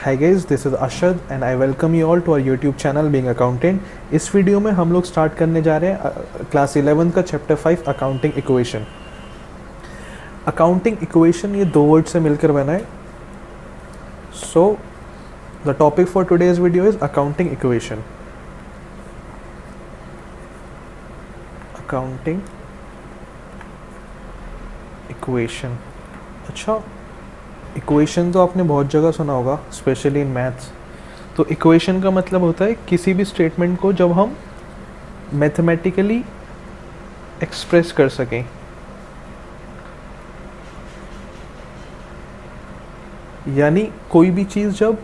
Hi guys, this is Ashad and I welcome you all to our YouTube channel Being Accountant. इस video में हम लोग start करने जा रहे हैं क्लास 11 का chapter 5 accounting equation. Accounting equation ये दो वर्ड से मिलकर बना है। So the topic for today's video is accounting equation. Accounting equation. अच्छा, इक्वेशन तो आपने बहुत जगह सुना होगा, स्पेशली इन मैथ्स। तो इक्वेशन का मतलब होता है किसी भी स्टेटमेंट को जब हम मैथमेटिकली एक्सप्रेस कर सकें। यानी कोई भी चीज़ जब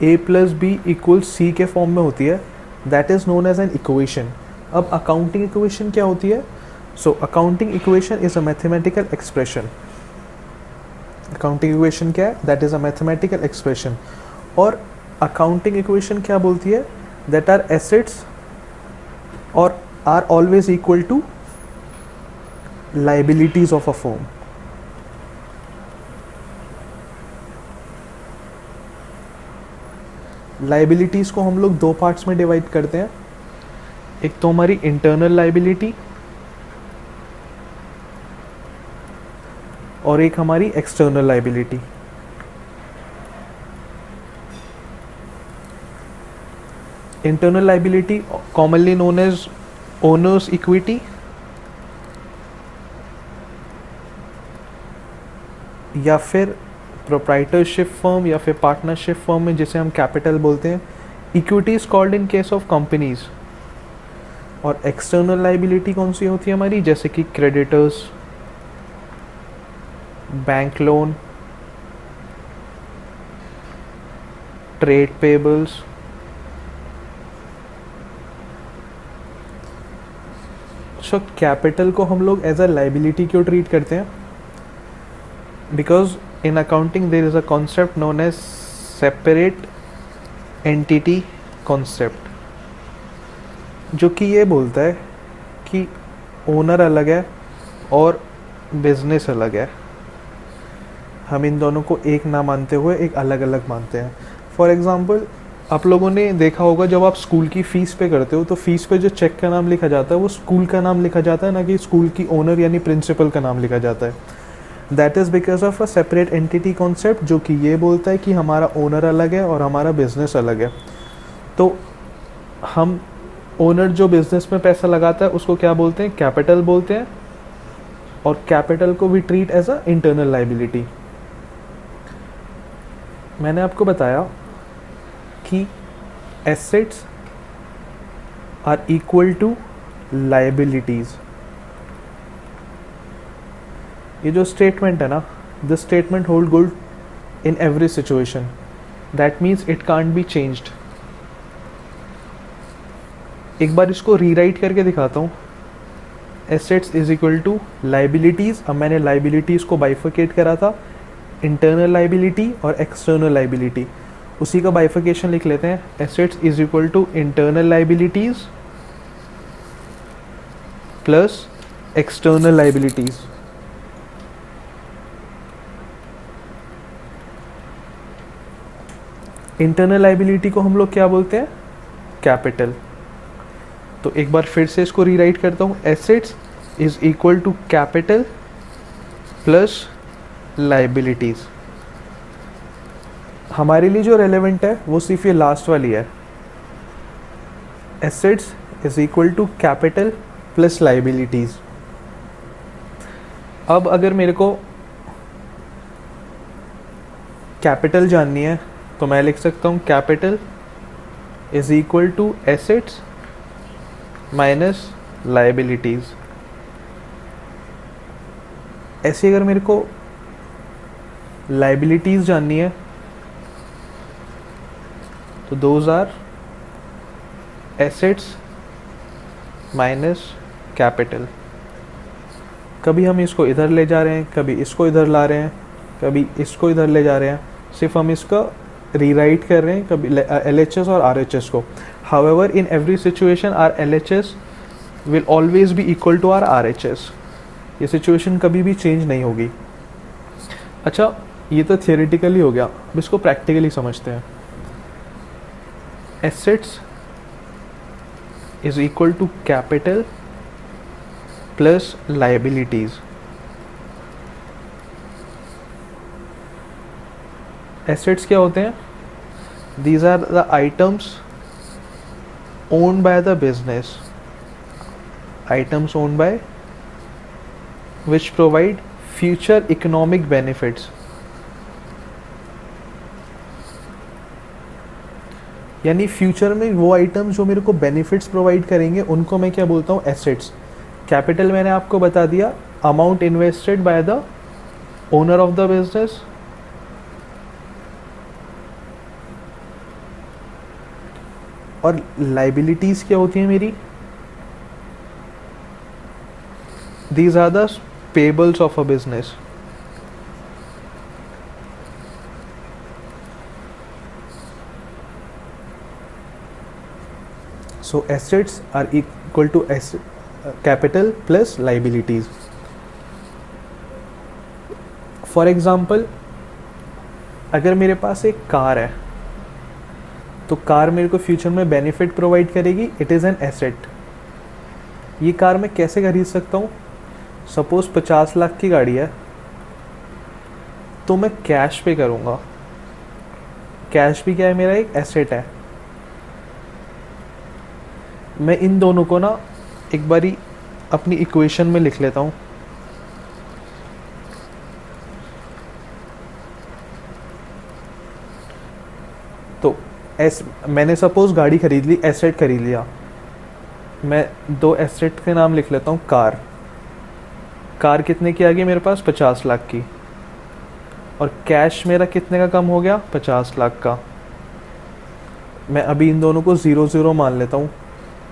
a plus B equal C के फॉर्म में होती है, that is known as an equation. अब अकाउंटिंग इक्वेशन क्या होती है? So accounting equation is a mathematical expression. Accounting equation क्या है? That is a mathematical expression. और अकाउंटिंग इक्वेशन क्या बोलती है? दैट आर एसेट्स और are always equal to liabilities of a firm. Liabilities को हम लोग दो पार्ट्स में डिवाइड करते हैं। एक तो हमारी इंटरनल लाइबिलिटी और एक हमारी external liability. Internal liability commonly known as owners equity या फिर प्रोप्राइटरशिप फर्म या फिर पार्टनरशिप फर्म में जिसे हम कैपिटल बोलते हैं। Equity is called in case of companies. और एक्सटर्नल लाइबिलिटी कौन सी होती है हमारी? जैसे कि creditors, bank loan, trade payables. So capital को हम लोग एज अ लाइबिलिटी क्यों ट्रीट करते हैं? Because in accounting there is a concept known as separate entity concept, जो कि ये बोलता है कि ओनर अलग है और बिजनेस अलग है। हम इन दोनों को एक ना मानते हुए एक अलग अलग मानते हैं। फॉर एग्ज़ाम्पल, आप लोगों ने देखा होगा जब आप स्कूल की फ़ीस पे करते हो तो फीस पे जो चेक का नाम लिखा जाता है वो स्कूल का नाम लिखा जाता है, ना कि स्कूल की ओनर यानी प्रिंसिपल का नाम लिखा जाता है। That is because of a separate entity concept, जो कि ये बोलता है कि हमारा ओनर अलग है और हमारा बिजनेस अलग है। तो हम ओनर जो बिजनेस में पैसा लगाता है उसको क्या बोलते हैं? कैपिटल बोलते हैं। और कैपिटल को we treat as a internal liability. मैंने आपको बताया कि assets are equal to liabilities. ये जो स्टेटमेंट है ना, this statement hold good in every situation. That means it can't be changed. एक बार इसको रीराइट करके दिखाता हूँ। Assets is equal to liabilities. अब मैंने लाइबिलिटीज को बाइफिकेट करा था, इंटरनल लाइबिलिटी और एक्सटर्नल लाइबिलिटी। उसी का बाइफिकेशन लिख लेते हैं। Assets is equal to internal liabilities plus external liabilities. Internal liability को हम लोग क्या बोलते हैं? कैपिटल। तो एक बार फिर से इसको रीराइट करता हूँ। Assets is equal to capital plus liabilities. हमारे लिए जो रेलेवेंट है वो सिर्फ ये लास्ट वाली है। Assets is equal to capital plus liabilities. अब अगर मेरे को कैपिटल जाननी है तो मैं लिख सकता हूँ capital is equal to assets minus liabilities. ऐसे अगर मेरे को लाइबिलिटीज जाननी है तो those are assets minus capital. कभी हम इसको इधर ले जा रहे हैं, कभी इसको इधर ला रहे हैं, कभी इसको इधर ले जा रहे हैं। सिर्फ हम इसका रीराइट कर रहे हैं, कभी LHS और RHS को। However in every situation our LHS will always be equal to our RHS। ये सिचुएशन कभी भी चेंज नहीं होगी। अच्छा, ये तो थियोरेटिकली हो गया, अब इसको प्रैक्टिकली समझते हैं. Assets is equal to capital plus liabilities. Assets क्या होते हैं? These are the items owned by the business, items owned by which provide future economic benefits. यानी फ्यूचर में वो आइटम जो मेरे को बेनिफिट्स प्रोवाइड करेंगे उनको मैं क्या बोलता हूँ? एसेट्स. कैपिटल मैंने आपको बता दिया, amount invested by the owner of the business. और लाइबिलिटीज़ क्या होती हैं मेरी? These are the payables of a business. So assets are equal to capital plus liabilities. For example, अगर मेरे पास एक कार है तो कार मेरे को फ्यूचर में बेनिफिट प्रोवाइड करेगी, इट इज़ एन एसेट. ये कार मैं कैसे खरीद सकता हूँ? सपोज 50 लाख की गाड़ी है तो मैं कैश पे करूँगा. कैश भी क्या है? मेरा एक एसेट है. मैं इन दोनों को ना एक बारी अपनी इक्वेशन में लिख लेता हूँ. तो मैंने सपोज गाड़ी खरीद ली, एसेट खरीद लिया. मैं दो एसेट के नाम लिख लेता हूँ. कार कितने की आ गई मेरे पास? 50 लाख की. और कैश मेरा कितने का कम हो गया? 50 लाख का. मैं अभी इन दोनों को 0 मान लेता हूँ.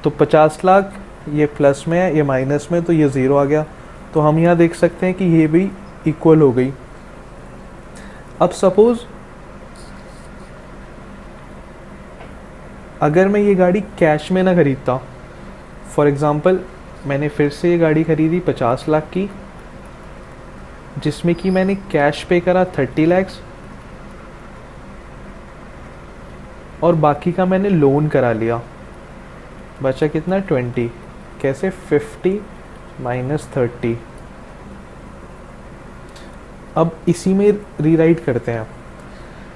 तो 50 लाख ये प्लस में है, ये माइनस में, तो ये 0 आ गया. तो हम यहाँ देख सकते हैं कि ये भी इक्वल हो गई. अब सपोज़ अगर मैं ये गाड़ी कैश में ना खरीदता, फॉर एग्ज़ाम्पल मैंने फिर से ये गाड़ी खरीदी 50 लाख की, जिसमें कि मैंने कैश पे करा 30 लाख और बाकी का मैंने लोन करा लिया. बचा कितना? 20. कैसे? 50 माइनस 30. अब इसी में रीराइट करते हैं.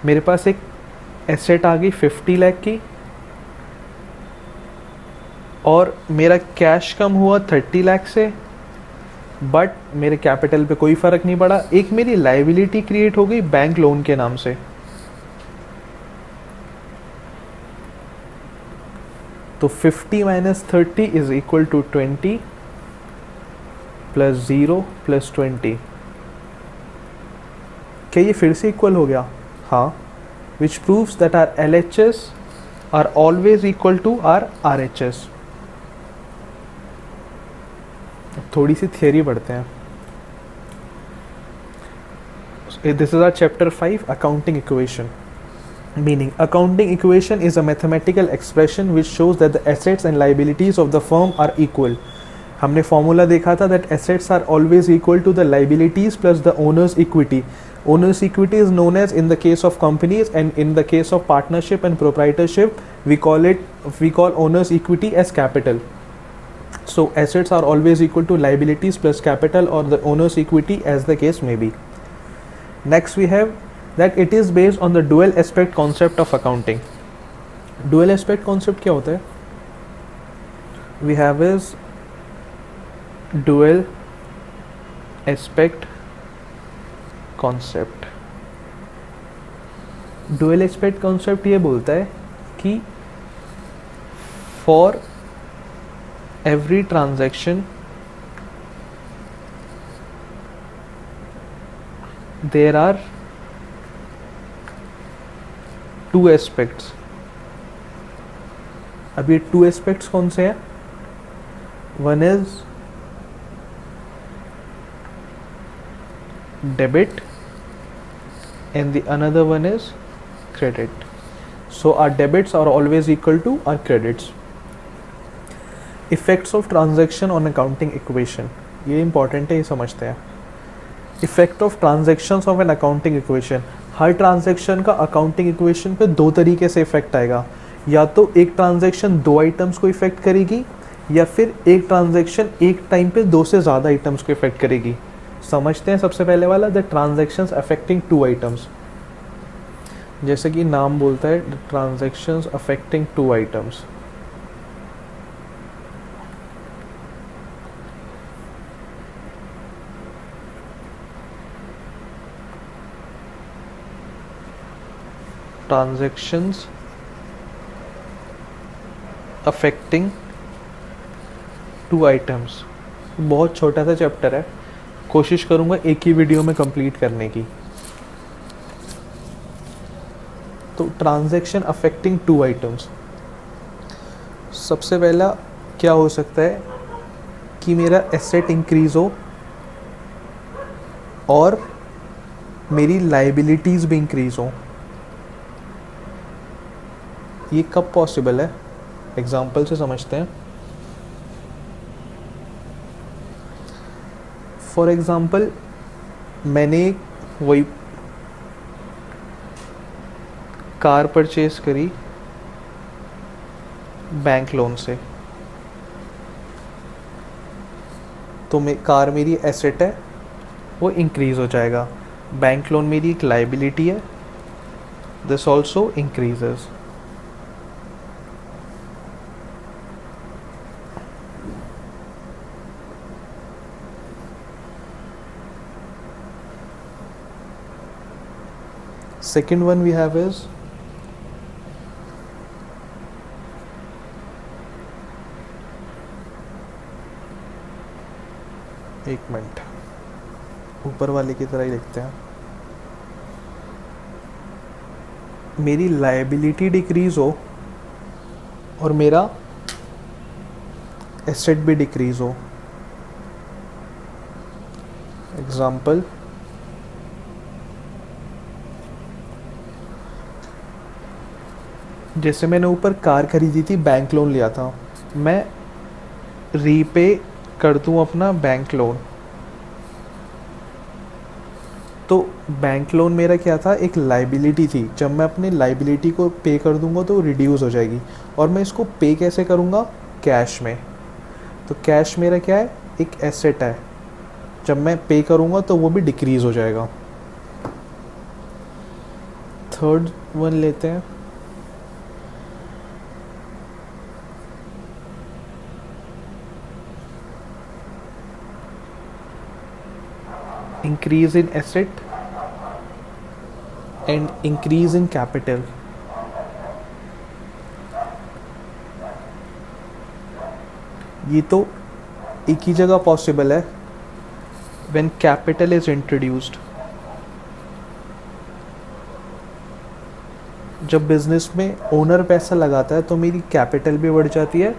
मेरे पास एक एसेट आ गई 50 लाख की और मेरा कैश कम हुआ 30 लाख से, बट मेरे कैपिटल पे कोई फ़र्क नहीं पड़ा. एक मेरी लाइबिलिटी क्रिएट हो गई बैंक लोन के नाम से. तो 50 minus 30 is equal to 20 plus 0 plus 20. क्या ये फिर से इक्वल हो गया? हाँ. Which proves that our LHS are always equal to our RHS. थोड़ी सी थियरी पढ़ते हैं. This is our chapter 5, accounting equation. Meaning, accounting equation is a mathematical expression which shows that the assets and liabilities of the firm are equal. हमने formula देखा था that assets are always equal to the liabilities plus the owner's equity. Owner's equity is known as, in the case of companies and in the case of partnership and proprietorship, we call owner's equity as capital. So assets are always equal to liabilities plus capital or the owner's equity as the case may be. Next we have that it is based on the dual aspect concept of accounting. Dual aspect concept क्या होता है? We have is dual aspect concept. Dual aspect concept ये बोलता है कि for every transaction there are two aspects. अब ये two aspects कौन से हैं? One is debit and the another one is credit. So our debits are always equal to our credits. Effects of transaction on accounting equation, ये important है, ये समझते हैं. Effect of transactions of an accounting equation. हर transaction का accounting equation पे दो तरीके से इफेक्ट आएगा, या तो एक ट्रांजेक्शन दो आइटम्स को इफेक्ट करेगी, या फिर एक ट्रांजेक्शन एक टाइम पे दो से ज़्यादा आइटम्स को इफेक्ट करेगी। समझते हैं सबसे पहले वाला, the transactions affecting two items. जैसे कि नाम बोलता है, transactions affecting two items. Transactions affecting two items बहुत छोटा सा चैप्टर है, कोशिश करूँगा एक ही वीडियो में कंप्लीट करने की। तो ट्रांजैक्शन अफेक्टिंग टू आइटम्स, सबसे पहला क्या हो सकता है कि मेरा एसेट इंक्रीज़ हो और मेरी लाइबिलिटीज़ भी इंक्रीज़ हो। ये कब पॉसिबल है, एग्जाम्पल से समझते हैं। फॉर एग्ज़ाम्पल, मैंने वही कार परचेज करी बैंक लोन से, तो कार मेरी एसेट है, वो इंक्रीज़ हो जाएगा। बैंक लोन मेरी एक लाइबिलिटी है, this also increases. Second one we have is एक मिनट, ऊपर वाले की तरह ही लिखते हैं। मेरी लायबिलिटी डिक्रीज हो और मेरा एसेट भी डिक्रीज हो। एग्जाम्पल, जैसे मैंने ऊपर कार खरीदी थी, बैंक लोन लिया था, मैं रीपे कर दूं अपना बैंक लोन, तो बैंक लोन मेरा क्या था, एक लाइबिलिटी थी। जब मैं अपनी लाइबिलिटी को पे कर दूंगा तो रिड्यूस हो जाएगी, और मैं इसको पे कैसे करूंगा, कैश में। तो कैश मेरा क्या है, एक एसेट है, जब मैं पे करूंगा तो वो भी डिक्रीज हो जाएगा। थर्ड वन लेते हैं, increase in asset and increase in capital। ये तो एक ही जगह पॉसिबल है, when capital is introduced। जब बिजनेस में ओनर पैसा लगाता है तो मेरी कैपिटल भी बढ़ जाती है,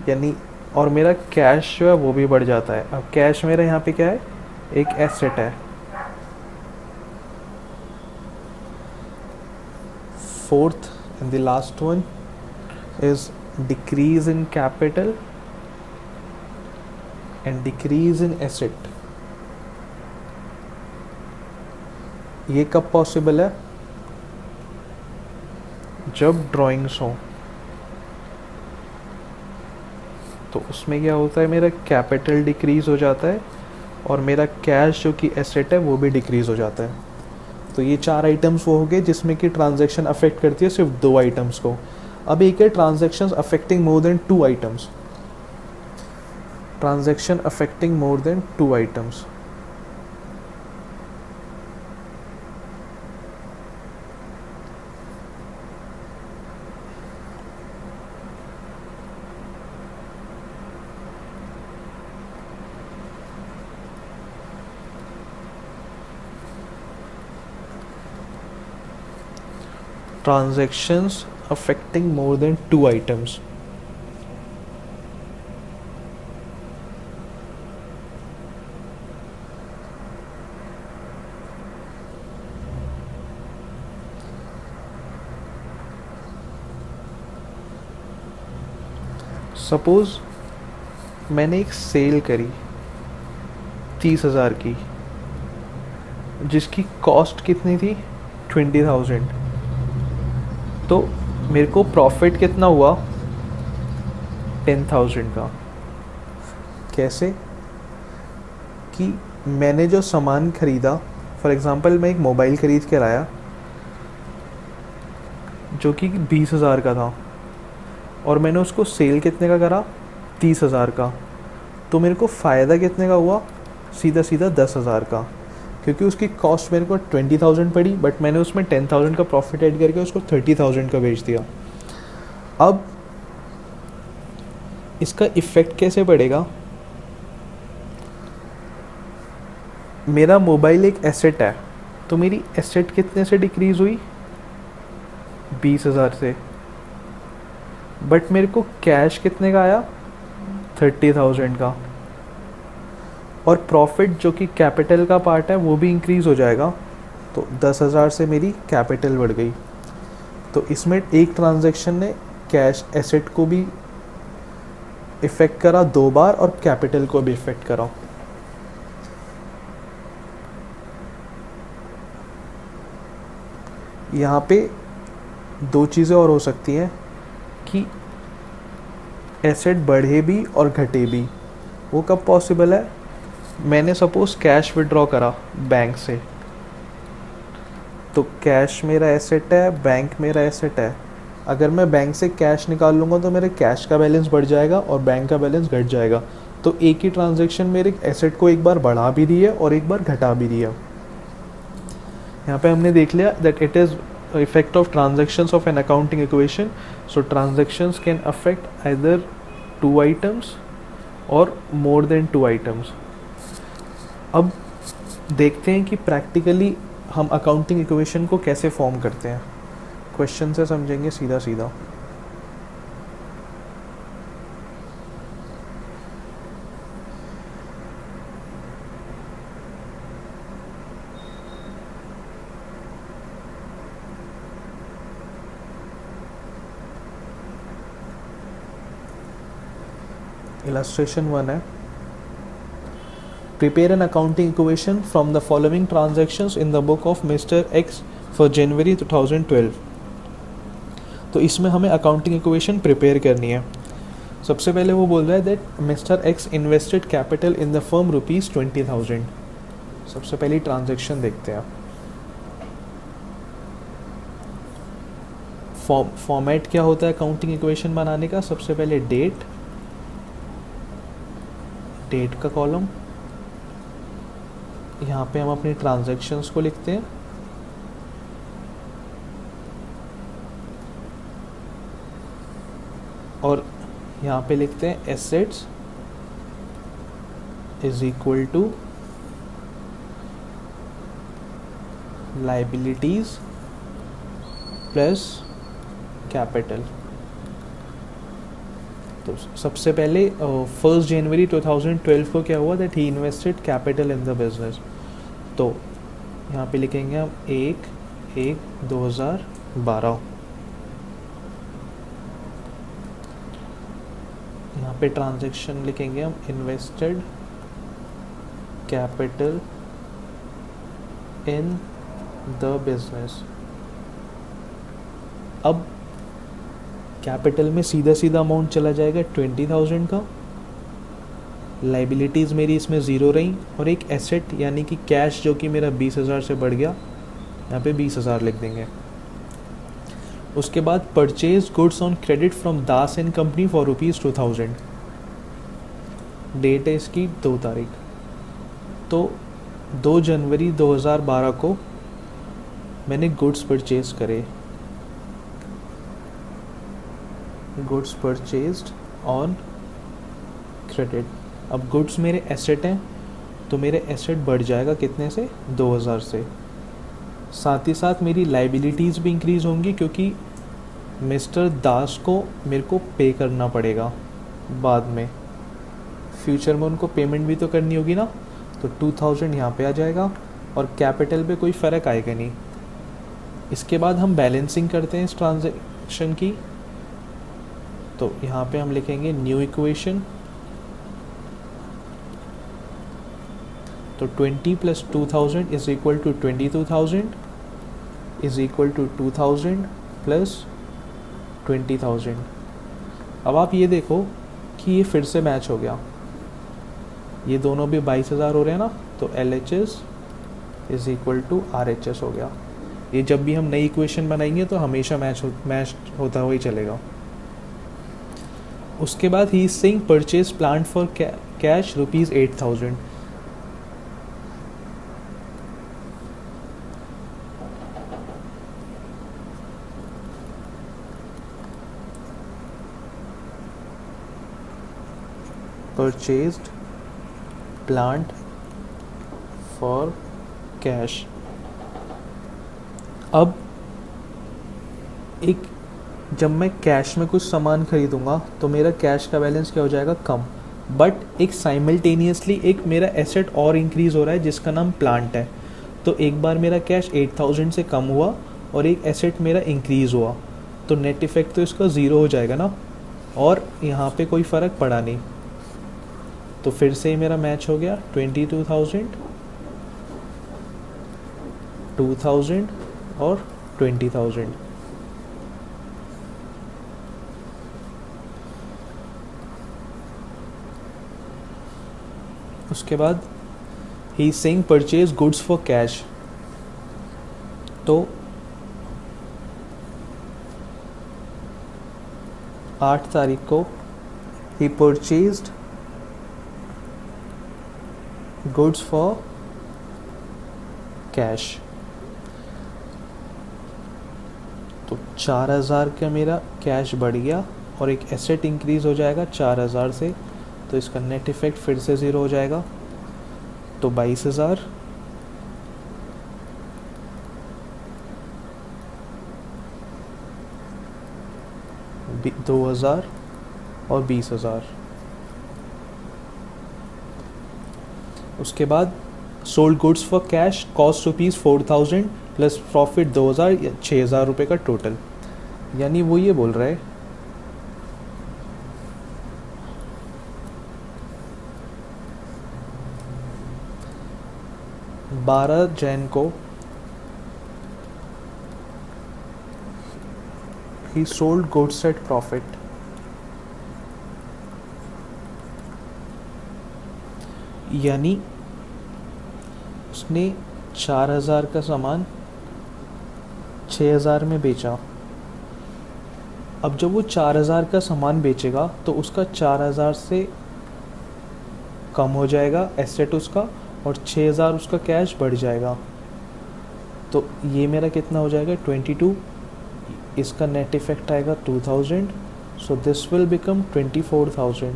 यानी, और मेरा कैश जो है वो भी बढ़ जाता है। अब कैश मेरा यहाँ पे क्या है, एक एसेट है। Fourth and the last one is decrease in capital and decrease in asset. ये कब पॉसिबल है, जब ड्राइंग्स हो, तो उसमें क्या होता है, मेरा कैपिटल डिक्रीज हो जाता है और मेरा कैश जो कि एसेट है वो भी डिक्रीज हो जाता है। तो ये चार आइटम्स वो हो गए जिसमें कि ट्रांजैक्शन अफेक्ट करती है सिर्फ दो आइटम्स को। अब एक है transactions affecting more than two items. Transaction affecting more than two items, transactions affecting more than two items। Suppose मैंने एक सेल करी 30,000 की, जिसकी कॉस्ट कितनी थी 20,000। तो मेरे को प्रॉफिट कितना हुआ 10,000 का। कैसे कि मैंने जो सामान ख़रीदा, फॉर एग्ज़ाम्पल मैं एक मोबाइल ख़रीद के लाया जो कि 20,000 का था, और मैंने उसको सेल कितने का करा 30,000 का। तो मेरे को फ़ायदा कितने का हुआ, सीधा सीधा 10,000 का, क्योंकि उसकी कॉस्ट मेरे को 20,000 पड़ी, बट मैंने उसमें 10,000 का प्रॉफिट ऐड करके उसको 30,000 का बेच दिया। अब इसका इफ़ेक्ट कैसे पड़ेगा, मेरा मोबाइल एक एसेट है, तो मेरी एसेट कितने से डिक्रीज़ हुई 20,000 से, बट मेरे को कैश कितने का आया 30,000 का, और प्रॉफिट जो कि कैपिटल का पार्ट है वो भी इंक्रीज़ हो जाएगा। तो 10,000 से मेरी कैपिटल बढ़ गई। तो इसमें एक ट्रांजैक्शन ने कैश एसेट को भी इफ़ेक्ट करा 2 बार और कैपिटल को भी इफ़ेक्ट करा। यहाँ पे 2 चीज़ें और हो सकती हैं कि एसेट बढ़े भी और घटे भी। वो कब पॉसिबल है, मैंने सपोज़ कैश विड्रॉ करा बैंक से, तो कैश मेरा एसेट है, बैंक मेरा एसेट है। अगर मैं बैंक से कैश निकाल लूँगा तो मेरे कैश का बैलेंस बढ़ जाएगा और बैंक का बैलेंस घट जाएगा। तो एक ही ट्रांजैक्शन मेरे एसेट को एक बार बढ़ा भी रही है और एक बार घटा भी रही है। यहाँ पे हमने देख लिया that it is effect of transactions of an accounting equation. So transactions can affect either 2 items और मोर देन 2 आइटम्स। अब देखते हैं कि प्रैक्टिकली हम अकाउंटिंग इक्वेशन को कैसे फॉर्म करते हैं। क्वेश्चन से समझेंगे सीधा सीधा। इलस्ट्रेशन 1 है, prepare an accounting equation from the following transactions in the book of Mr. X for January 2012। तो इसमें हमें अकाउंटिंग इक्वेशन प्रिपेयर करनी है। सबसे पहले वो बोल रहा है that mister x invested capital in the firm ₹20,000। सबसे पहली ट्रांजेक्शन देखते हैं। फॉर्मेट क्या होता है अकाउंटिंग इक्वेशन बनाने का, सबसे पहले डेट का कॉलम, यहाँ पे हम अपनी ट्रांजैक्शंस को लिखते हैं, और यहाँ पे लिखते हैं assets is equal to liabilities plus capital. तो सबसे पहले 1 जनवरी 2012 को क्या हुआ that he invested capital in the business. तो यहाँ पे लिखेंगे हम 1/1/2012। यहाँ पे ट्रांजैक्शन लिखेंगे हम invested capital in the business. अब कैपिटल में सीधा सीधा अमाउंट चला जाएगा 20,000 का, लाइबिलिटीज़ मेरी इसमें ज़ीरो रही, और एक एसेट यानी कि कैश जो कि मेरा 20,000 से बढ़ गया, यहाँ पे 20,000 लिख देंगे। उसके बाद purchase goods on credit from Das and company for ₹2,000। Date है इसकी 2 तारीख। तो 2 जनवरी 2012 को मैंने गुड्स परचेज करे, गुड्स परचेज्ड ऑन क्रेडिट। अब गुड्स मेरे एसेट हैं, तो मेरे एसेट बढ़ जाएगा कितने से 2,000 से। साथ ही साथ मेरी लाइबिलिटीज़ भी इंक्रीज़ होंगी, क्योंकि मिस्टर दास को मेरे को पे करना पड़ेगा बाद में, फ्यूचर में उनको पेमेंट भी तो करनी होगी ना। तो 2,000 यहाँ पे आ जाएगा और कैपिटल पे कोई फ़र्क आएगा नहीं। इसके बाद हम बैलेंसिंग करते हैं इस ट्रांजैक्शन की। तो यहाँ पे हम लिखेंगे न्यू इक्वेशन तो 20 plus 2000 is equal to 22,000 is equal to 2000 plus 20,000। अब आप ये देखो कि ये फिर से मैच हो गया, ये दोनों भी 22,000 हो रहे हैं ना, तो LHS is equal to RHS हो गया। ये जब भी हम नई इक्वेशन बनाएंगे तो हमेशा मैच होता हुआ ही चलेगा। उसके बाद he saying purchase plant for cash ₹8,000। Purchased plant for cash. अब एक जब मैं कैश में कुछ सामान खरीदूंगा तो मेरा कैश का बैलेंस क्या हो जाएगा, कम। बट एक साइमल्टेनियसली एक मेरा एसेट और इंक्रीज़ हो रहा है जिसका नाम प्लांट है। तो एक बार मेरा कैश 8,000 से कम हुआ और एक एसेट मेरा इंक्रीज़ हुआ, तो नेट इफ़ेक्ट तो इसका ज़ीरो हो जाएगा ना, और यहाँ पे कोई फ़र्क पड़ा नहीं। तो फिर से ही मेरा मैच हो गया, 22,000, 2,000 और 20,000। उसके बाद he saying purchase goods for cash. तो 8 तारीख को ही परचेज्ड गुड्स फॉर कैश। तो 4,000 का मेरा कैश बढ़ गया और एक एसेट इंक्रीज़ हो जाएगा 4,000 से, तो इसका नेट इफ़ेक्ट फिर से ज़ीरो हो जाएगा। तो 22,000 2,000 और 20,000। उसके बाद sold goods for cash cost ₹4,000 plus profit 2,000 या 6,000 रुपये का टोटल। यानी वो ये बोल रहा है 12 जैन को he sold goods at profit। यानी उसने 4,000 का सामान 6,000 में बेचा। अब जब वो 4,000 का सामान बेचेगा तो उसका 4,000 से कम हो जाएगा एसेट उसका, और 6,000 उसका कैश बढ़ जाएगा। तो ये मेरा कितना हो जाएगा, 22। इसका नेट इफेक्ट आएगा 2,000, सो दिस विल बिकम 24,000।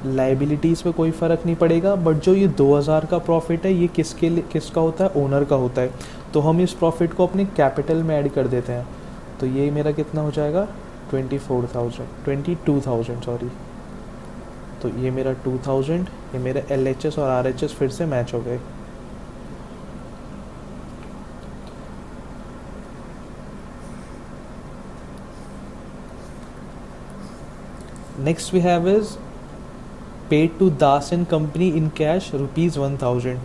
लाइबिलिटीज़ पे कोई फ़र्क नहीं पड़ेगा, बट जो ये 2,000 का प्रॉफिट है ये किसका होता है, ओनर का होता है। तो हम इस प्रॉफिट को अपने कैपिटल में ऐड कर देते हैं। तो ये मेरा कितना हो जाएगा, 22,000 सॉरी। तो ये मेरा 2,000, ये मेरे LHS और RHS फिर से मैच हो गए। Next we have is paid to Das and company in cash ₹1,000।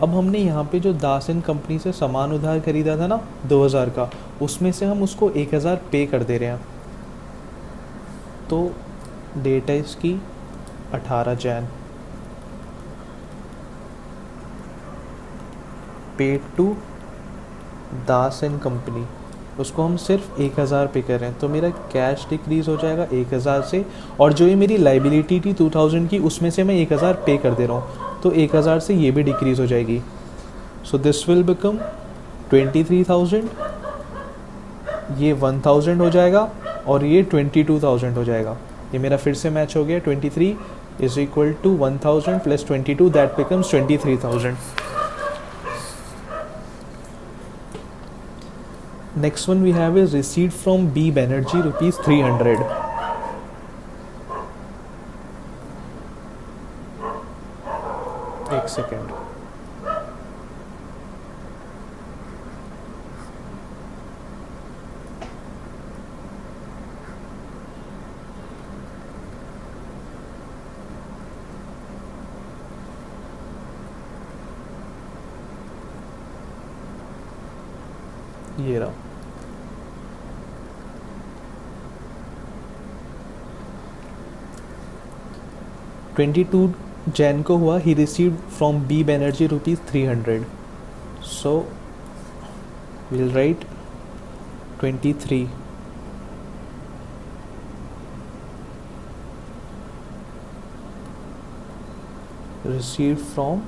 अब हमने यहाँ पे जो दास एंड कंपनी से सामान उधार खरीदा था ना 2,000 का, उसमें से हम उसको 1,000 पे कर दे रहे हैं। तो डेट है इसकी 18 Jan. Paid to Das and company, उसको हम सिर्फ 1,000 पे कर रहे हैं। तो मेरा कैश डिक्रीज़ हो जाएगा 1,000 से, और जो ये मेरी लाइबिलिटी थी 2,000 की, उसमें से मैं 1,000 पे कर दे रहा हूँ, तो 1,000 से ये भी डिक्रीज़ हो जाएगी। सो दिस विल बिकम 23,000, ये 1,000 हो जाएगा और ये 22,000 हो जाएगा। ये मेरा फिर से मैच हो गया। 23 is equal to 1,000 plus 22, that becomes 23,000। Next one we have is receipt from B Banerjee ₹300। एक सेकेंड। ये रहा। (22 जैन को हुआ, he received from B Banerjee ₹300. So will write 23 received from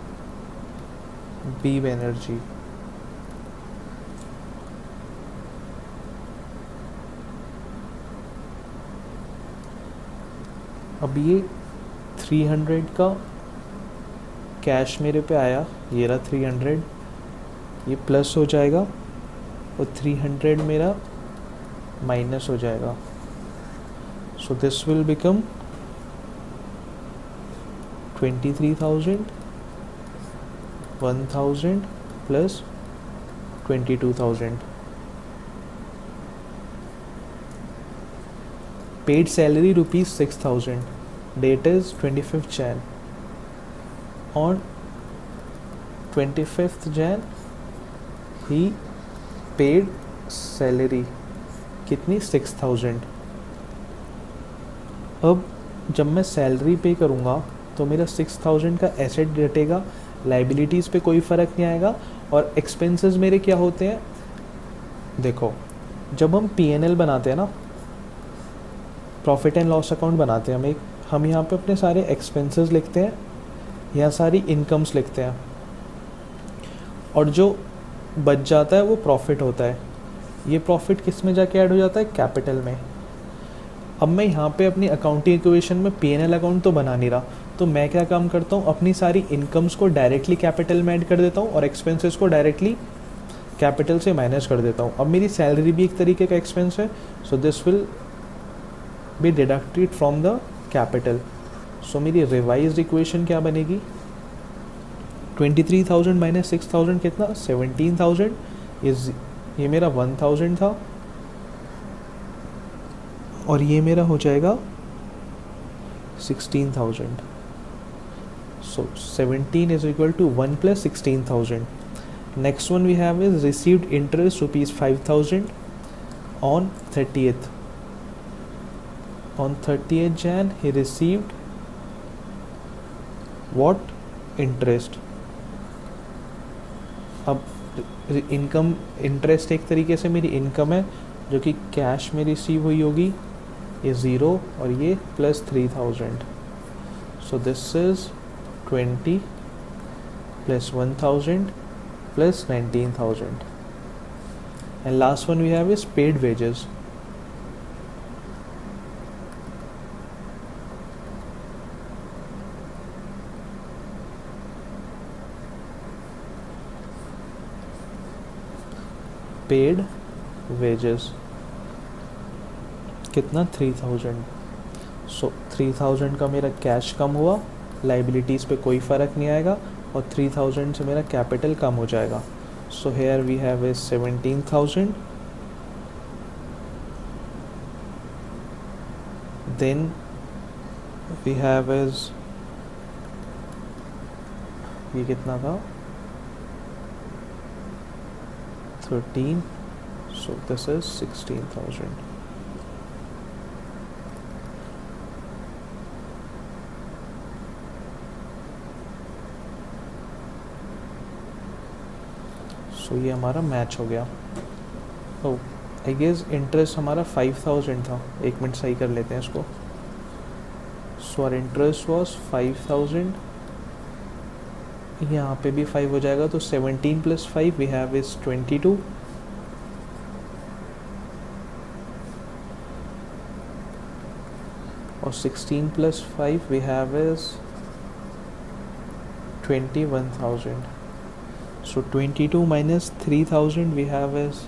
B Banerjee. अब ये 300 का कैश मेरे पे आया, ये रहा 300, ये प्लस हो जाएगा और 300 मेरा माइनस हो जाएगा. सो this will become 23,000, 1,000 plus 22,000. Paid salary ₹6,000. Date is 25th Jan. On 25th Jan he paid salary कितनी 6,000. अब जब मैं सैलरी पे करूँगा तो मेरा 6,000 का एसेट घटेगा, लाइबिलिटीज़ पे कोई फ़र्क नहीं आएगा. और एक्सपेंसेस मेरे क्या होते हैं, देखो जब हम P&L बनाते हैं ना, प्रॉफिट एंड लॉस अकाउंट बनाते हैं, हम यहाँ पे अपने सारे एक्सपेंसेस लिखते हैं, यहाँ सारी इनकम्स लिखते हैं, और जो बच जाता है वो प्रॉफिट होता है. ये प्रॉफिट किस में जाके ऐड हो जाता है, कैपिटल में. अब मैं यहाँ पे अपनी अकाउंटिंग इक्वेशन में P&L अकाउंट तो बना नहीं रहा, तो मैं क्या काम करता हूँ, अपनी सारी इनकम्स को डायरेक्टली कैपिटल में ऐड कर देता हूँ और एक्सपेंसेस को डायरेक्टली कैपिटल से माइनस कर देता हूँ. अब मेरी सैलरी भी एक तरीके का एक्सपेंस है, so this will be deducted from the capital. So मेरी रिवाइज्ड इक्वेशन क्या बनेगी, 23,000 माइनस 6,000 कितना, 17,000. ये मेरा 1,000 था और ये मेरा हो जाएगा 16,000. So 17 is equal to 1 plus 16,000. Next one we have is received interest ₹5,000 on 30th. On 30th Jan he received what, interest. अब इनकम, इंटरेस्ट एक तरीके से मेरी इनकम है जो कि कैश में रिसीव हुई होगी, ये 0 और ये plus 3,000. So this is 20 plus 1,000 plus 19,000. And last one we have is paid wages. Paid wages कितना, 3,000. सो 3,000 का मेरा कैश कम हुआ, लाइबिलिटीज़ पे कोई फ़र्क नहीं आएगा, और 3,000 से मेरा कैपिटल कम हो जाएगा. So here we have is 17,000. Then we have is, ये कितना था, 13. So this is 16,000. So ये हमारा मैच हो गया. Oh, I guess इंटरेस्ट हमारा 5,000 था. एक मिनट सही कर लेते हैं इसको. So our interest was 5,000. यहाँ पे भी 5 हो जाएगा, तो 17 प्लस 5 वी हैव इज 22. और 16 plus 5 we have is 21,000. So 22 minus 3,000 we have is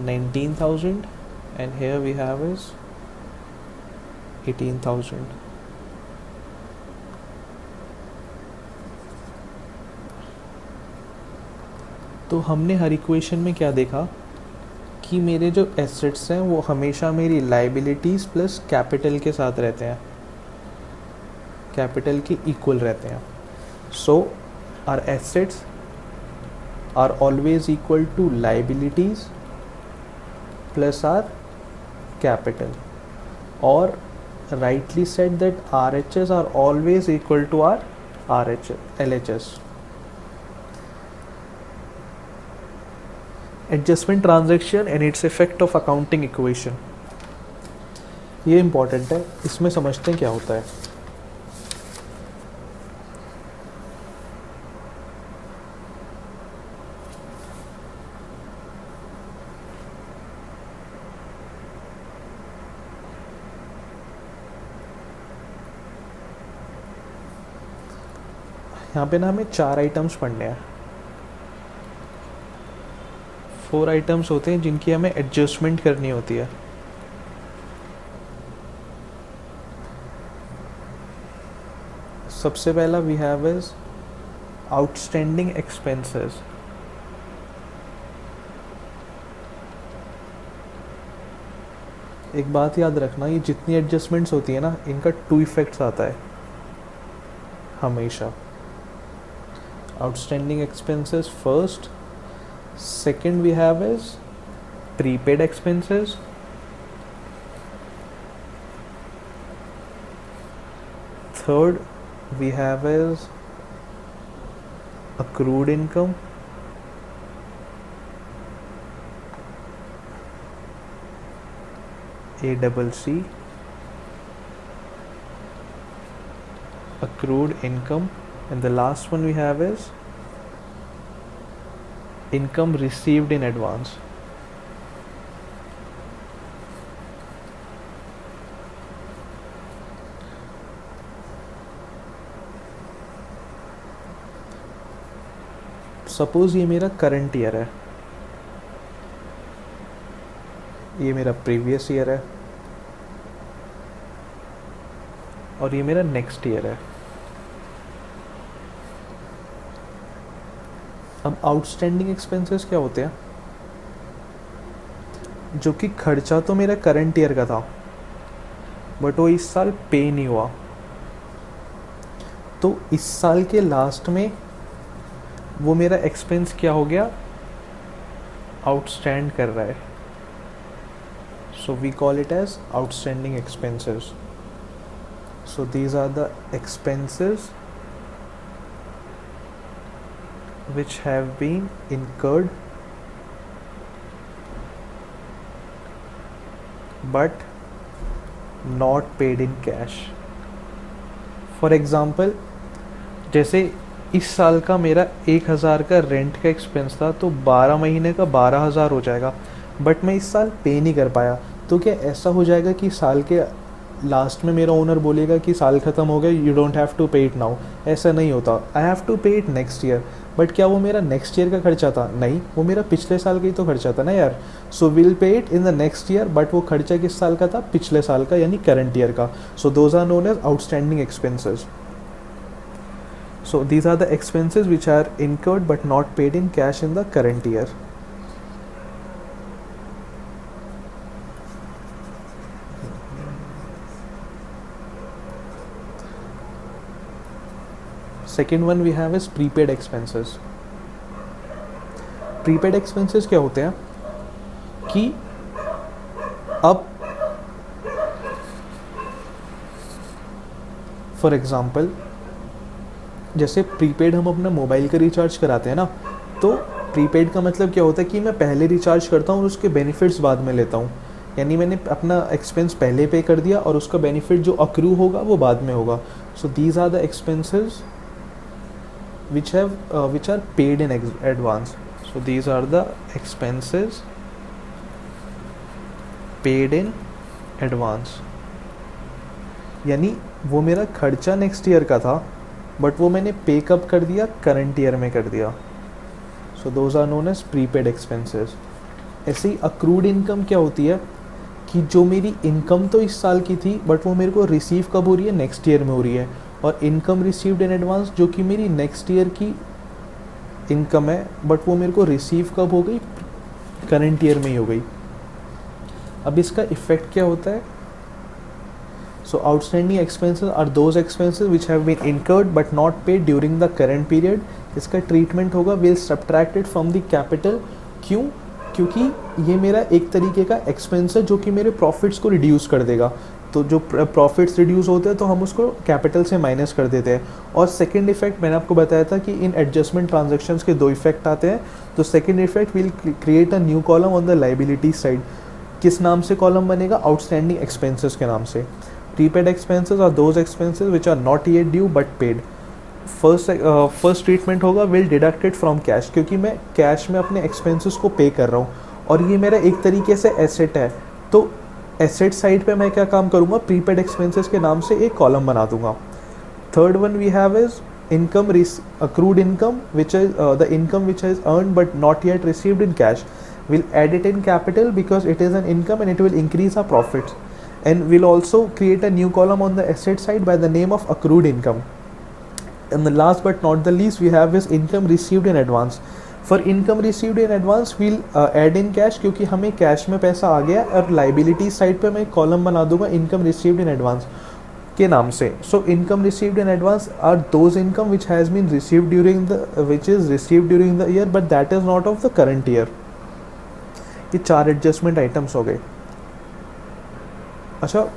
19,000 and here we have is 18,000. तो हमने हर इक्वेशन में क्या देखा कि मेरे जो एसेट्स हैं वो हमेशा मेरी लाइबिलिटीज़ प्लस कैपिटल के साथ रहते हैं, कैपिटल के इक्वल रहते हैं. So our assets are always equal to liabilities plus our capital, or rightly said that RHS are always equal to our LHS. Adjustment transaction and its effect of accounting equation, ये important है, इसमें समझते हैं क्या होता है. यहाँ पे ना हमें 4 आइटम्स पढ़ने हैं. 4 आइटम्स होते हैं जिनकी हमें एडजस्टमेंट करनी होती है. सबसे पहला we have is outstanding expenses. एक बात याद रखना, ये जितनी एडजस्टमेंट्स होती है ना, इनका 2 इफेक्ट्स आता है हमेशा. Outstanding expenses first, second we have is prepaid expenses, third we have is accrued income, ACC, accrued income, and the last one we have is income received in advance. Suppose ये मेरा current year है, ये मेरा previous year है, और ये मेरा next year है. अब आउटस्टैंडिंग एक्सपेंसेस क्या होते हैं? जो कि खर्चा तो मेरा करंट ईयर का था बट वो इस साल पे नहीं हुआ, तो इस साल के लास्ट में वो मेरा एक्सपेंस क्या हो गया? आउटस्टैंड कर रहा है. So we call it as outstanding expenses. So these are the expenses which have been incurred but not paid in cash. For example, जैसे इस साल का मेरा 1000 का रेंट का एक्सपेंस था, तो 12 महीने का 12,000 हो जाएगा, बट मैं इस साल पे नहीं कर पाया. तो क्या ऐसा हो जाएगा कि साल के लास्ट में मेरा ओनर बोलेगा कि साल ख़त्म हो गया, यू डोंट हैव टू पे इट नाउ? ऐसा नहीं होता. आई हैव टू पे इट नेक्स्ट ईयर. बट क्या वो मेरा नेक्स्ट ईयर का खर्चा था? नहीं, वो मेरा पिछले साल का ही तो खर्चा था ना यार. So will pay it in the next year, but वो खर्चा किस साल का था? पिछले साल का, यानी करंट ईयर का. So those are known as outstanding expenses. So these are the expenses which are incurred but not paid in cash in the current year. Second one we have is prepaid expenses. Prepaid expenses क्या होते हैं कि अब for example जैसे prepaid हम अपना mobile का recharge कराते हैं ना, तो प्रीपेड का मतलब क्या होता है कि मैं पहले रिचार्ज करता हूँ और उसके बेनिफिट्स बाद में लेता हूँ. यानी मैंने अपना एक्सपेंस पहले पे कर दिया और उसका बेनिफिट जो अक्रू होगा वो बाद में होगा. So these are the expenses which are paid in advance. So these are the expenses paid in advance. यानी वो मेरा खर्चा नेक्स्ट ईयर का था बट वो मैंने पे कब कर दिया? करंट ईयर में कर दिया. So those are known as prepaid expenses. ऐसे ही अक्रूड इनकम क्या होती है कि जो मेरी इनकम तो इस साल की थी बट वो मेरे को रिसीव कब हो रही है? नेक्स्ट ईयर में हो रही है. और इनकम रिसीव्ड इन एडवांस जो कि मेरी नेक्स्ट ईयर की इनकम है बट वो मेरे को रिसीव कब हो गई? करंट ईयर में ही हो गई. अब इसका इफेक्ट क्या होता है? So outstanding expenses are those expenses which have been incurred but not paid during the current period इसका ट्रीटमेंट होगा will subtracted from the capital. क्यों? क्योंकि ये मेरा एक तरीके का एक्सपेंस है जो कि मेरे प्रॉफिट्स को रिड्यूस कर देगा। तो जो प्रॉफिट्स रिड्यूस होते हैं तो हम उसको कैपिटल से माइनस कर देते हैं। और सेकंड इफेक्ट मैंने आपको बताया था कि इन एडजस्टमेंट ट्रांजैक्शंस के दो इफेक्ट आते हैं। तो second effect will create a new column on the liability side. किस नाम से कॉलम बनेगा? आउटस्टैंडिंग एक्सपेंसेस के नाम से। Prepaid expenses are those expenses which are not yet due but paid. First treatment होगा विल डिडक्टेड फ्रॉम कैश, क्योंकि मैं कैश में अपने एक्सपेंसेस को पे कर रहा हूँ और ये मेरा एक तरीके से एसेट है। तो एसेट साइड पे मैं क्या काम करूँगा? प्रीपेड एक्सपेंसेस के नाम से एक कॉलम बना दूंगा। Third one we have is income accrued income, which is the income which is earned but not yet received in cash. We'll add it in capital because it is an income and it will increase our profits. And we'll also create a new column on the asset side by the name of accrued income. And the last but not the least we have is income received in advance. For income received in advance we'll add in cash, क्योंकि हमें cash में पैसा आ गया और liability side पे मैं एक column बना दूंगा इनकम रिसीव्ड इन एडवांस के नाम से। So income received in advance are those income which has been received during the which is received during the year but that is not of the current year. ये 4 adjustment items हो गए। अच्छा,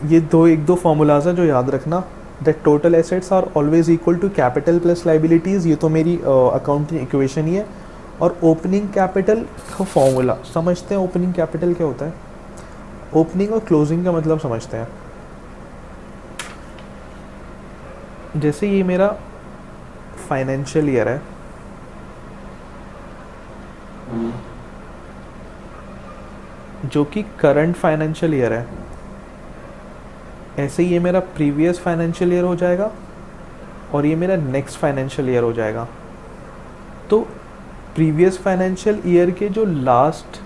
ये एक दो फॉर्मूलाज हैं जो याद रखना। That total assets are always equal to capital plus liabilities, ये तो मेरी अकाउंटिंग इक्वेशन ही है। और ओपनिंग कैपिटल का फॉर्मूला समझते हैं। ओपनिंग कैपिटल क्या होता है? ओपनिंग और क्लोजिंग का मतलब समझते हैं। जैसे ये मेरा फाइनेंशियल ईयर है, जो कि करंट फाइनेंशियल ईयर है, ऐसे ही ये मेरा प्रीवियस फाइनेंशियल ईयर हो जाएगा और ये मेरा नेक्स्ट फाइनेंशियल ईयर हो जाएगा। तो प्रीवियस फाइनेंशियल ईयर के जो लास्ट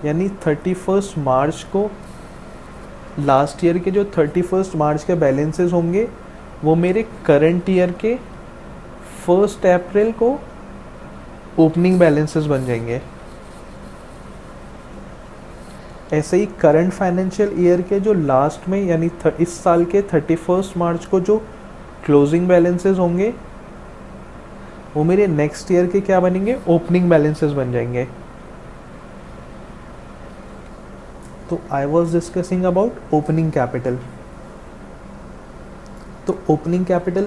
यानी 31 मार्च को, लास्ट ईयर के जो 31 मार्च के बैलेंसेस होंगे वो मेरे करंट ईयर के 1 अप्रैल को ओपनिंग बैलेंसेस बन जाएंगे। ऐसे ही करंट फाइनेंशियल ईयर के जो लास्ट में यानी इस साल के 31 मार्च को जो क्लोजिंग बैलेंसेस होंगे वो मेरे नेक्स्ट ईयर के क्या बनेंगे? ओपनिंग बैलेंसेस बन जाएंगे। तो I was discussing about opening capital. तो ओपनिंग कैपिटल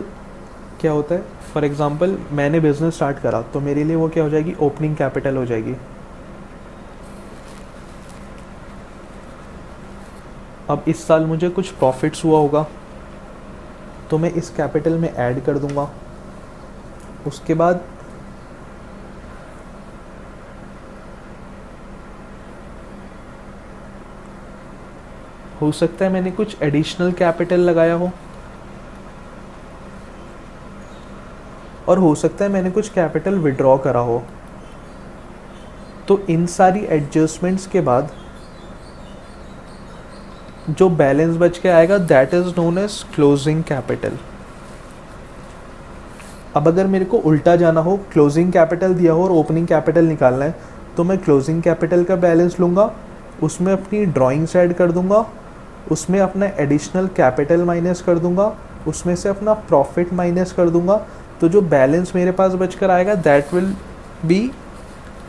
क्या होता है? फॉर एग्जांपल मैंने बिजनेस स्टार्ट करा तो मेरे लिए वो क्या हो जाएगी? ओपनिंग कैपिटल हो जाएगी। अब इस साल मुझे कुछ प्रॉफिट्स हुआ होगा तो मैं इस कैपिटल में ऐड कर दूंगा। उसके बाद हो सकता है मैंने कुछ एडिशनल कैपिटल लगाया हो और हो सकता है मैंने कुछ कैपिटल विड्रॉ करा हो। तो इन सारी एडजस्टमेंट्स के बाद जो बैलेंस बच के आएगा that is known as closing capital. अब अगर मेरे को उल्टा जाना हो, क्लोजिंग कैपिटल दिया हो और ओपनिंग कैपिटल निकालना है, तो मैं क्लोजिंग कैपिटल का बैलेंस लूँगा, उसमें अपनी ड्राइंग्स ऐड कर दूँगा, उसमें अपना एडिशनल कैपिटल माइनस कर दूँगा, उसमें से अपना प्रॉफिट माइनस कर दूँगा। तो जो बैलेंस मेरे पास बचकर आएगा that will be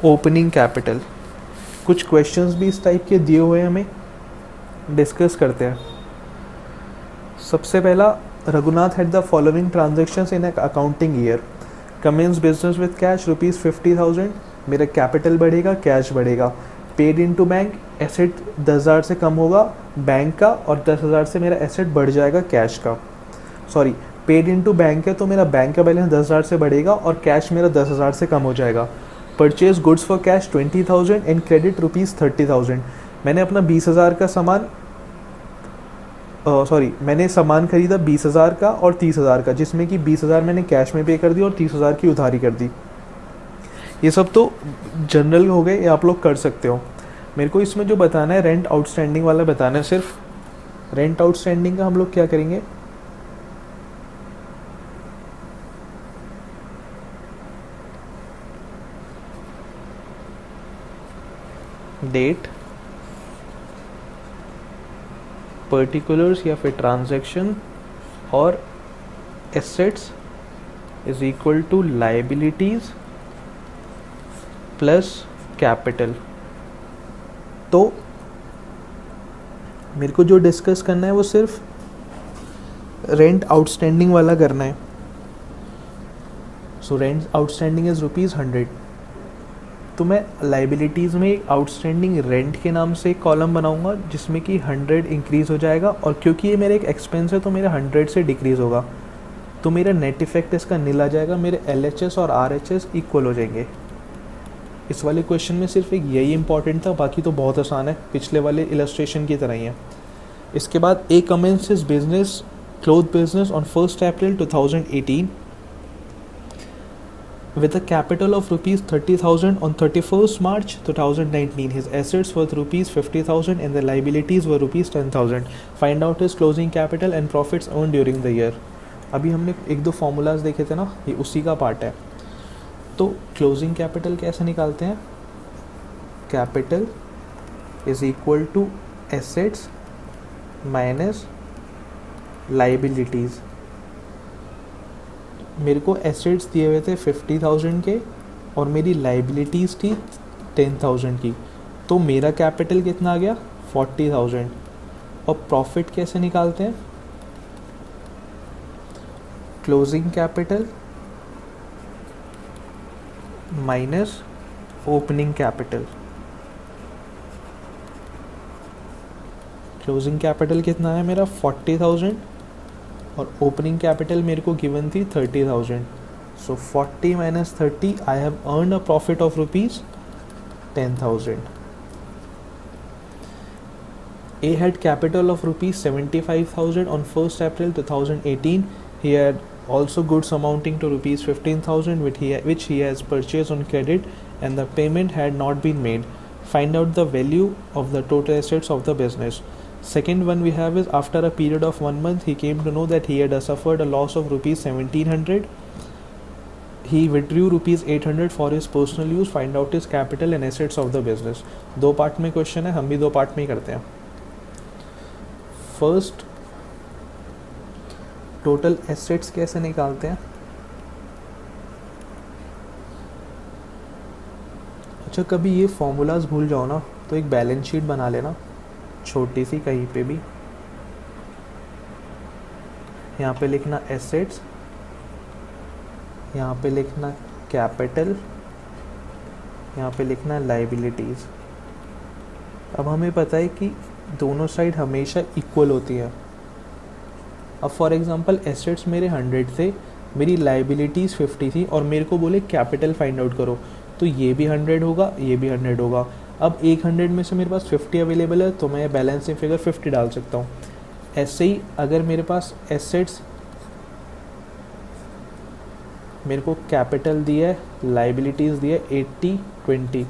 opening capital. कुछ क्वेश्चंस भी इस टाइप के दिए हुए हैं, हमें डिस्कस करते हैं। सबसे पहला, Raghunath had the following transactions in accounting year. Commences business with cash ₹50,000, मेरा कैपिटल बढ़ेगा, कैश बढ़ेगा। पेड इनटू बैंक, एसेट 10,000 से कम होगा बैंक का और 10,000 से मेरा एसेट बढ़ जाएगा कैश का। सॉरी, पेड इनटू बैंक है तो मेरा बैंक का बैलेंस 10,000 से बढ़ेगा और कैश मेरा 10,000 से कम हो जाएगा। Purchase goods for cash 20,000 and credit ₹30,000। मैंने अपना 20,000 का सामान मैंने सामान खरीदा 20,000 का और 30,000 का, जिसमें कि 20,000 मैंने कैश में पे कर दी और 30,000 की उधारी कर दी। ये सब तो जनरल हो गए, ये आप लोग कर सकते हो। मेरे को इसमें जो बताना है रेंट आउटस्टैंडिंग वाला बताना है। सिर्फ रेंट आउटस्टैंडिंग का हम लोग क्या करेंगे, डेट, पर्टिकुलर्स या फिर ट्रांजैक्शन और assets is equal to liabilities plus capital. तो मेरे को जो डिस्कस करना है वो सिर्फ रेंट आउटस्टैंडिंग वाला करना है। So rent outstanding is ₹100। तो मैं लाइबिलिटीज़ में एक आउटस्टैंडिंग रेंट के नाम से एक कॉलम बनाऊंगा जिसमें कि 100 इंक्रीज़ हो जाएगा, और क्योंकि ये मेरा एक एक्सपेंस है तो मेरा 100 से डिक्रीज़ होगा, तो मेरा नेट इफेक्ट इसका नील आ जाएगा, मेरे LHS और RHS इक्वल हो जाएंगे। इस वाले क्वेश्चन में सिर्फ एक यही इंपॉर्टेंट था, बाकी तो बहुत आसान है, पिछले वाले इलस्ट्रेशन की तरह ही है। इसके बाद A commences his business cloth business on 1 April 2018 with a capital of rupees 30,000 on 31st March 2019. His assets were rupees 50,000 and the liabilities were rupees 10,000. Find out his closing capital and profits earned during the year. अभी हमने एक दो formulas देखे थे ना, ये उसी का पार्ट है। तो क्लोजिंग कैपिटल कैसे निकालते हैं? Capital is equal to assets minus liabilities. मेरे को एसेट्स दिए हुए थे 50,000 के और मेरी लाइबिलिटीज़ थी 10,000 की, तो मेरा कैपिटल कितना आ गया? 40,000। और प्रॉफिट कैसे निकालते हैं? Closing capital minus opening capital. Closing capital कितना है मेरा? 40,000 और ओपनिंग कैपिटल मेरे को गिवन थी 30,000। सो 40 minus 30, I have earn a profit of rupees 10,000। A had capital of rupees 75,000 on 1st April 2018. He had also goods amounting to rupees 15,000 which he has purchased on credit and the payment had not been made. Find out the value of the total assets of the business. Second one we have is, after a period of 1 month he came to know that he had suffered a loss of rupees 1,700. He withdrew rupees 800 for his personal use. Find out his capital and assets of the business. दो part में question है, हम भी दो part में ही करते हैं। First, total assets कैसे निकालते हैं? अच्छा, कभी ये फॉर्मूलाज भूल जाओ ना तो एक बैलेंस शीट बना लेना, छोटी सी कहीं पे भी। यहाँ पे लिखना एसेट्स, यहाँ पे लिखना कैपिटल, यहाँ पे लिखना लाइबिलिटीज़। अब हमें पता है कि दोनों साइड हमेशा इक्वल होती है। अब फॉर एग्जांपल एसेट्स मेरे 100 थे, मेरी लाइबिलिटीज़ 50 थी और मेरे को बोले कैपिटल फाइंड आउट करो, तो ये भी 100 होगा, ये भी 100 होगा। अब एक 100 में से मेरे पास 50 अवेलेबल है तो मैं बैलेंसिंग फिगर 50 डाल सकता हूँ। ऐसे ही अगर मेरे पास एसेट्स, मेरे को कैपिटल दिया है, लाइबिलिटीज़ दिया है 80-20,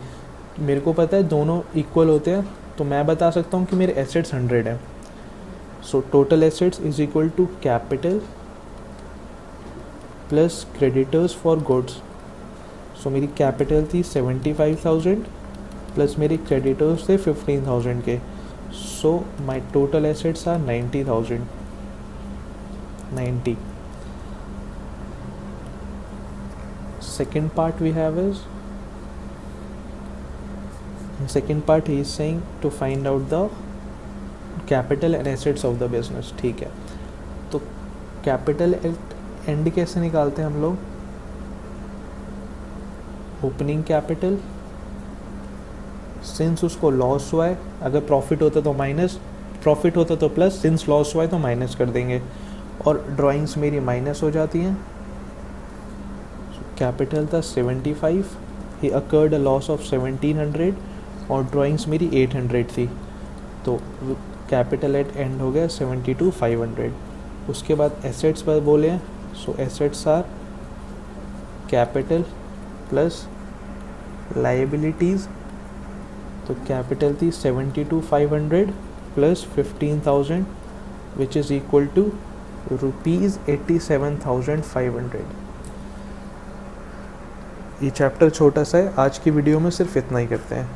मेरे को पता है दोनों इक्वल होते हैं, तो मैं बता सकता हूँ कि मेरे एसेट्स 100 हैं। So total assets is equal to capital plus creditors for goods. So मेरी कैपिटल थी 75,000 प्लस मेरी क्रेडिटर्स थे 15,000 के। So my total assets are 90,000। 90। Second part we have is, in second part he is saying to find out the capital and assets of the business। ठीक है, तो capital eight and कैसे निकालते हैं हम लोग? ओपनिंग कैपिटल, सिंस उसको loss हुआ है, अगर प्रॉफिट होता तो माइनस, प्रॉफिट होता तो प्लस, सिंस लॉस हुआ है तो माइनस कर देंगे, और ड्राइंग्स मेरी माइनस हो जाती हैं। कैपिटल था 75, ही अकर्ड अ लॉस ऑफ 1,700 और ड्राइंग्स मेरी 800 थी, तो कैपिटल एट एंड हो गया 72,500। उसके बाद एसेट्स पर बोले हैं, so assets are capital plus liabilities, तो कैपिटल थी 72,500 plus 15,000 which is equal to rupees 87,500। ये चैप्टर छोटा सा है, आज की वीडियो में सिर्फ इतना ही करते हैं।